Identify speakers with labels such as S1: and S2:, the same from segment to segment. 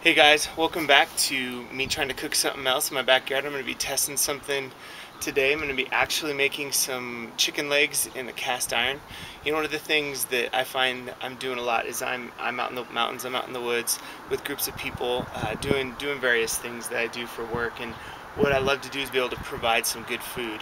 S1: Hey guys, welcome back to me trying to cook something else in my backyard. I'm going to be testing something today. I'm going to be actually making some chicken legs in the cast iron. You know, one of the things that I find I'm doing a lot is I'm out in the mountains, I'm out in the woods with groups of people doing various things that I do for work, and what I love to do is be able to provide some good food.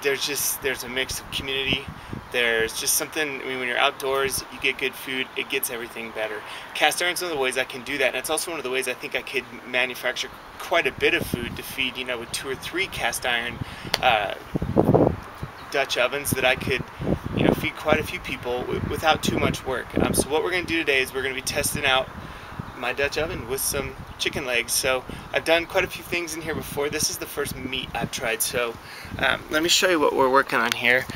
S1: There's a mix of community. There's just something, I mean, when you're outdoors, you get good food, it gets everything better. Cast iron's one of the ways I can do that, and it's also one of the ways I think I could manufacture quite a bit of food to feed, you know, with 2 or 3 cast iron Dutch ovens that I could, you know, feed quite a few people without too much work. So what we're going to do today is we're going to be testing out my Dutch oven with some chicken legs. So I've done quite a few things in here before. This is the first meat I've tried. So let me show you what we're working on here.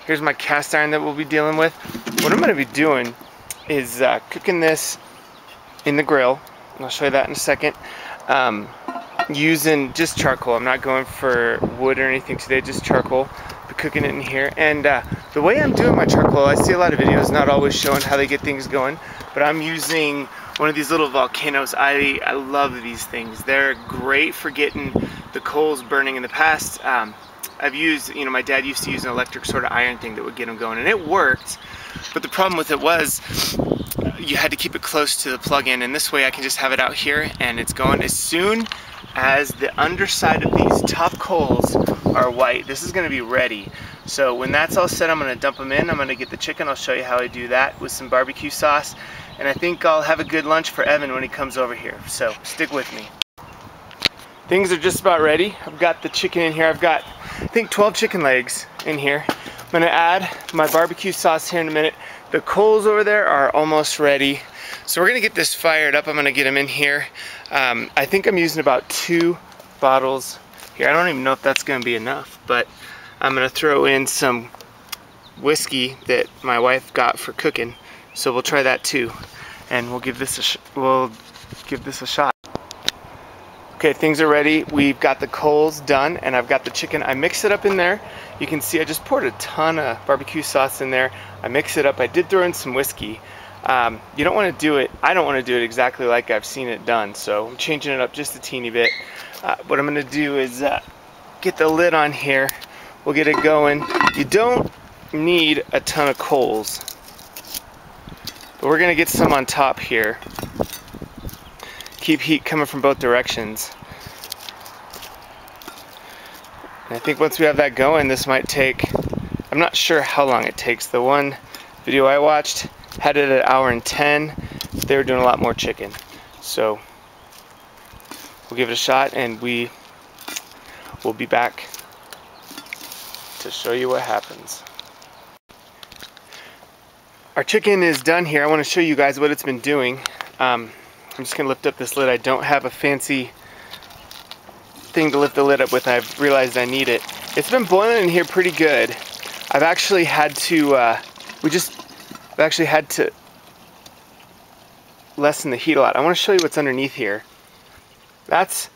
S1: Here's my cast iron that we'll be dealing with. What I'm going to be doing is cooking this in the grill, and I'll show you that in a second, using just charcoal. I'm not going for wood or anything today, just charcoal. Be cooking it in here. And the way I'm doing my charcoal, I see a lot of videos not always showing how they get things going, but I'm using one of these little volcanoes. I love these things. They're great for getting the coals burning. In the past, I've used, you know, my dad used to use an electric sort of iron thing that would get them going, and it worked, but the problem with it was you had to keep it close to the plug-in, and this way I can just have it out here and it's going. As soon as the underside of these top coals are white, this is going to be ready. So when that's all set, I'm going to dump them in. I'm going to get the chicken. I'll show you how I do that with some barbecue sauce, and I think I'll have a good lunch for Evan when he comes over here, so stick with me. Things are just about ready. I've got the chicken in here. I've got, I think, 12 chicken legs in here. I'm gonna add my barbecue sauce here in a minute. The coals over there are almost ready. So we're gonna get this fired up. I'm gonna get them in here. I think I'm using about 2 bottles here. I don't even know if that's gonna be enough, but I'm gonna throw in some whiskey that my wife got for cooking. So we'll try that too, and we'll give this a shot. Okay, things are ready. We've got the coals done, and I've got the chicken. I mix it up in there. You can see I just poured a ton of barbecue sauce in there. I mix it up. I did throw in some whiskey. You don't want to do it, I don't want to do it exactly like I've seen it done, so I'm changing it up just a teeny bit. What I'm going to do is get the lid on here. We'll get it going. You don't need a ton of coals, but we're going to get some on top here. Keep heat coming from both directions. And I think once we have that going, this might take, I'm not sure how long it takes. The one video I watched had it at 1 hour and 10. They were doing a lot more chicken. So we'll give it a shot, and we will be back to show you what happens. Our chicken is done here. I want to show you guys what it's been doing. I'm just going to lift up this lid. I don't have a fancy thing to lift the lid up with. I've realized I need it. It's been boiling in here pretty good. I've actually had to, lessen the heat a lot. I want to show you what's underneath here. That's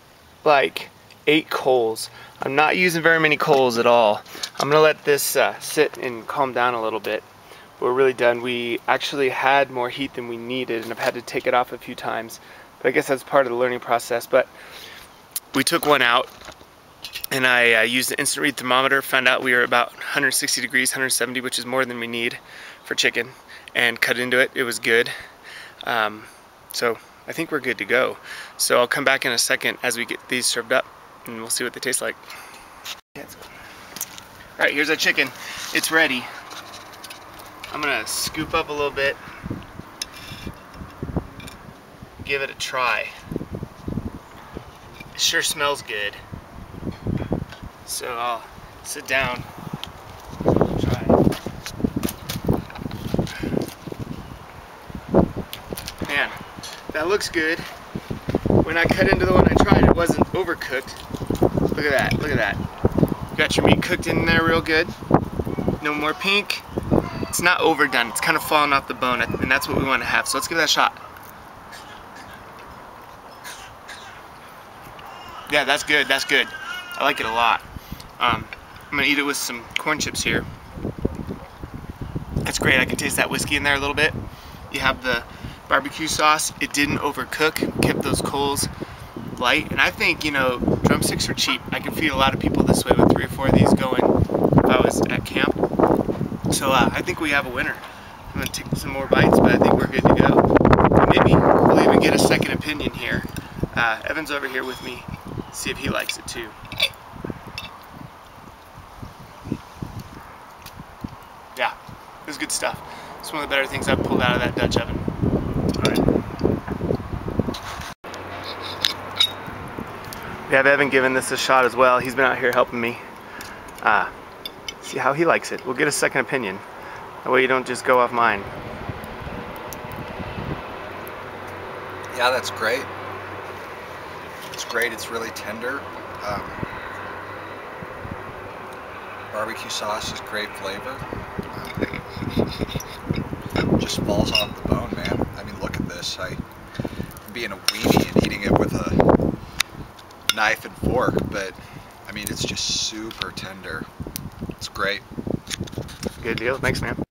S1: like 8 coals. I'm not using very many coals at all. I'm going to let this sit and calm down a little bit. We're really done. We actually had more heat than we needed, and I've had to take it off a few times, but I guess that's part of the learning process. But we took one out, and I used the instant read thermometer, found out we were about 160 degrees, 170, which is more than we need for chicken, and cut into it. It was good. So I think we're good to go. So I'll come back in a second as we get these served up, and we'll see what they taste like. Alright, here's our chicken. It's ready. I'm gonna scoop up a little bit, give it a try. It sure smells good. So I'll sit down, try it. Man, that looks good. When I cut into the one I tried, it wasn't overcooked. Look at that, look at that. You got your meat cooked in there real good. No more pink. It's not overdone, it's kind of falling off the bone, and that's what we want to have. So let's give that a shot. Yeah, that's good, that's good. I like it a lot. I'm gonna eat it with some corn chips here. That's great. I can taste that whiskey in there a little bit. You have the barbecue sauce. It didn't overcook, kept those coals light, and I think, you know, drumsticks are cheap. I can feed a lot of people this way with 3 or 4 of these going if I was at camp. So I think we have a winner. I'm gonna take some more bites, but I think we're good to go. And maybe we'll even get a second opinion here. Evan's over here with me, see if he likes it too. Yeah, it was good stuff. It's one of the better things I've pulled out of that Dutch oven. All right. We have Evan giving this a shot as well. He's been out here helping me. See how he likes it. We'll get a second opinion. That way you don't just go off mine.
S2: Yeah, that's great. It's great. It's really tender. Barbecue sauce is great flavor. Just falls off the bone, man. I mean, look at this. I'm being a weenie and eating it with a knife and fork, but I mean, it's just super tender. It's great.
S1: Good deal. Thanks, man.